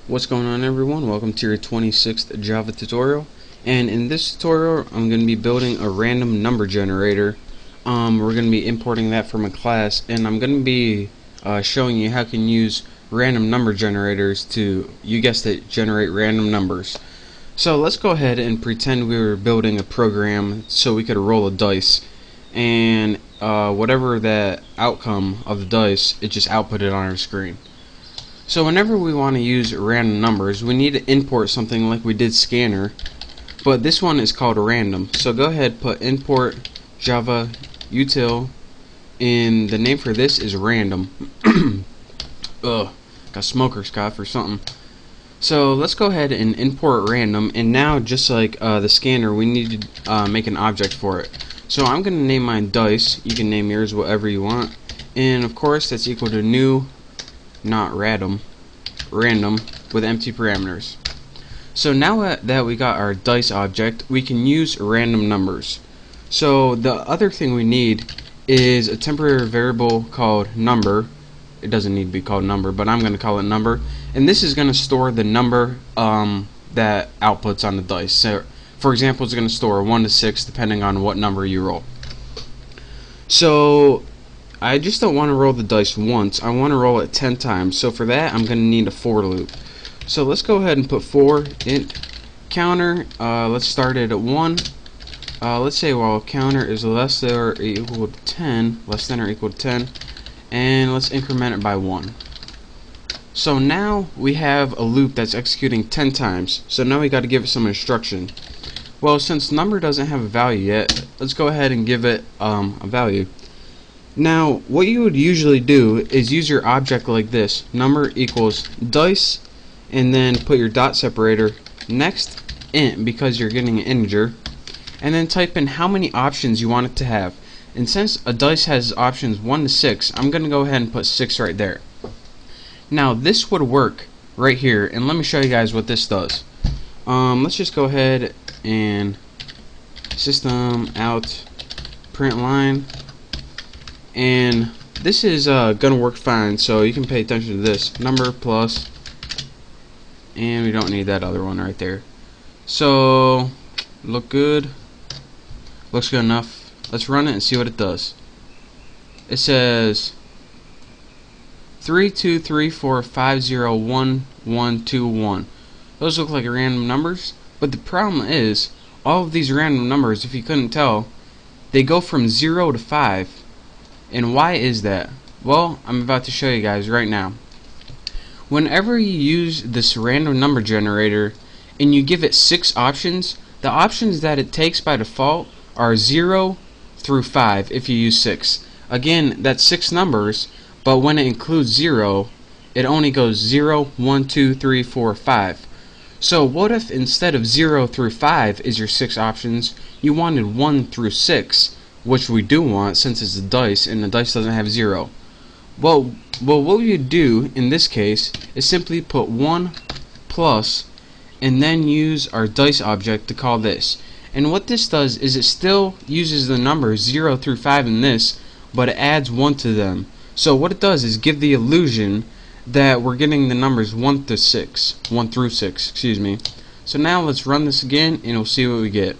What's going on, everyone? Welcome to your 26th Java tutorial, and in this tutorial I'm going to be building a random number generator. We're going to be importing that from a class, and I'm going to be showing you how you can use random number generators to, you guessed it, generate random numbers. So let's go ahead and pretend we were building a program so we could roll a dice, and whatever the outcome of the dice, it just outputted on our screen. So whenever we want to use random numbers, we need to import something like we did scanner, but this one is called random. So go ahead, put import java util, and the name for this is random. Ugh, got smoker's cough or something. So let's go ahead and import random, and now just like the scanner, we need to make an object for it. So I'm going to name mine dice. You can name yours whatever you want, and of course that's equal to new, not random with empty parameters. So now that we got our dice object, we can use random numbers. So the other thing we need is a temporary variable called number. It doesn't need to be called number, but I'm going to call it number, and this is going to store the number that outputs on the dice. So for example, it's going to store 1 to 6 depending on what number you roll. So I just don't want to roll the dice once, I want to roll it 10 times. So for that, I'm going to need a for loop. So let's go ahead and put for int counter. Let's start it at 1. Let's say while counter is less than or equal to 10, and let's increment it by 1. So now we have a loop that's executing 10 times. So now we got to give it some instruction. Well, since number doesn't have a value yet, let's go ahead and give it a value. Now, what you would usually do is use your object like this: number equals dice, and then put your dot separator next int because you're getting an integer, and then type in how many options you want it to have. And since a dice has options 1 to 6, I'm going to go ahead and put 6 right there. Now, this would work right here, and let me show you guys what this does. Let's just go ahead and system out print line. And this is gonna work fine, so you can pay attention to this number plus, and we don't need that other one right there. So looks good enough. Let's run it and see what it does. It says 3 2 3 4 5 0 1 1 2 1. Those look like random numbers, but the problem is all of these random numbers, if you couldn't tell, they go from 0 to 5. And why is that? Well, I'm about to show you guys right now. Whenever you use this random number generator and you give it 6 options, the options that it takes by default are 0 through 5 if you use 6. Again, that's 6 numbers, but when it includes 0, it only goes 0, 1, 2, 3, 4, 5. So what if instead of 0 through 5 is your 6 options, you wanted 1 through 6? Which we do want since it's a dice and the dice doesn't have 0. Well, what we would do in this case is simply put 1 plus and then use our dice object to call this. And what this does is it still uses the numbers 0 through 5 in this, but it adds 1 to them. So what it does is give the illusion that we're getting the numbers 1 through 6. So now let's run this again and we'll see what we get.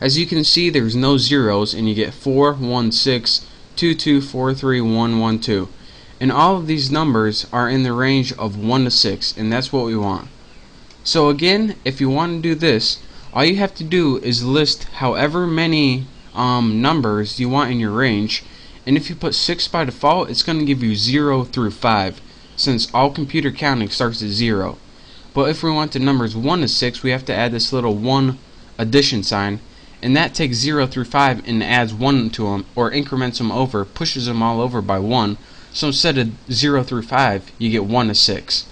As you can see, there's no zeros, and you get 4, 1, 6, 2, 2, 4, 3, 1, 1, 2. And all of these numbers are in the range of 1 to 6, and that's what we want. So again, if you want to do this, all you have to do is list however many numbers you want in your range, and if you put 6 by default, it's going to give you 0 through 5, since all computer counting starts at 0. But if we want the numbers 1 to 6, we have to add this little 1 addition sign, and that takes 0 through 5 and adds 1 to them, or increments them over, pushes them all over by 1. So instead of 0 through 5, you get 1 to 6.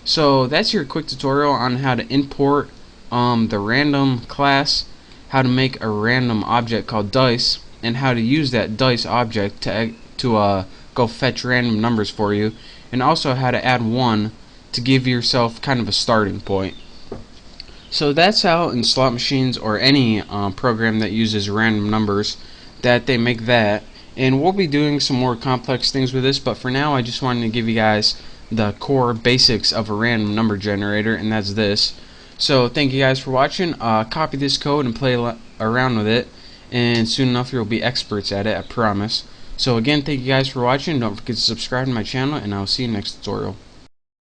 So that's your quick tutorial on how to import the random class, how to make a random object called dice, and how to use that dice object to go fetch random numbers for you, and also how to add 1 to give yourself kind of a starting point. So that's how in slot machines or any program that uses random numbers that they make that. And we'll be doing some more complex things with this, but for now I just wanted to give you guys the core basics of a random number generator, and that's this. So thank you guys for watching. Copy this code and play around with it, and soon enough you'll be experts at it, I promise. So again, thank you guys for watching. Don't forget to subscribe to my channel, and I'll see you next tutorial.